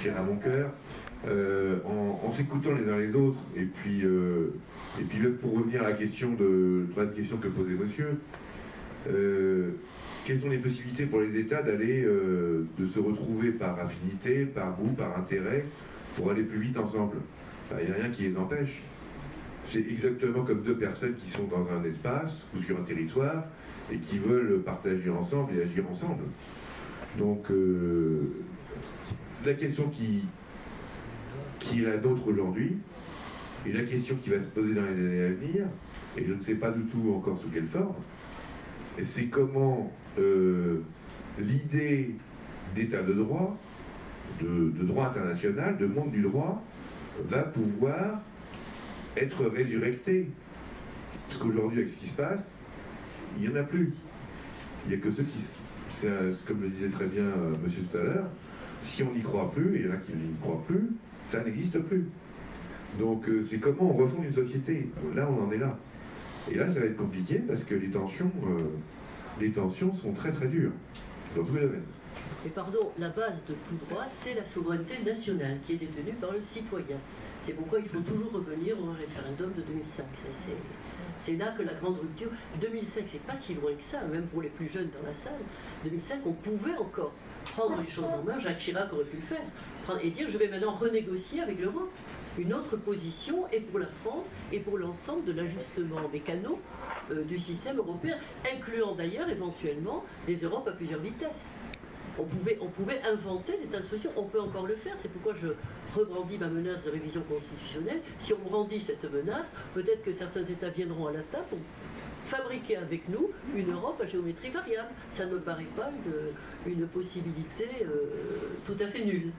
cher à mon cœur. En s'écoutant les uns les autres, et puis même pour revenir à la question que posait monsieur, quelles sont les possibilités pour les États d'aller, de se retrouver par affinité, par goût, par intérêt, pour aller plus vite ensemble? Il n'y a rien qui les empêche. C'est exactement comme deux personnes qui sont dans un espace ou sur un territoire et qui veulent partager ensemble et agir ensemble. Donc, la question qui est la nôtre aujourd'hui, et la question qui va se poser dans les années à venir, et je ne sais pas du tout encore sous quelle forme, c'est comment l'idée d'état de droit, de droit international, de monde du droit, va pouvoir être résurrectée. Parce qu'aujourd'hui, avec ce qui se passe, il n'y en a plus. Il n'y a que ceux qui... comme le disait très bien monsieur tout à l'heure, si on n'y croit plus, et il y en a qui n'y croient plus, ça n'existe plus. Donc c'est comment on refonde une société. Là, on en est là. Et là, ça va être compliqué parce que les tensions sont très très dures dans tous les domaines. Mais pardon, la base de tout droit, c'est la souveraineté nationale qui est détenue par le citoyen. C'est pourquoi il faut toujours revenir au référendum de 2005. C'est là que la grande rupture... 2005, c'est pas si loin que ça, même pour les plus jeunes dans la salle. 2005, on pouvait encore prendre les choses en main, Jacques Chirac aurait pu le faire, et dire je vais maintenant renégocier avec l'Europe une autre position, et pour la France, et pour l'ensemble de l'ajustement des canaux du système européen, incluant d'ailleurs éventuellement des Europes à plusieurs vitesses. On pouvait inventer des tas de solutions, on peut encore le faire, c'est pourquoi je rebrandis ma menace de révision constitutionnelle. Si on brandit cette menace, peut-être que certains États viendront à la table pour fabriquer avec nous une Europe à géométrie variable. Ça ne me paraît pas une possibilité tout à fait nulle.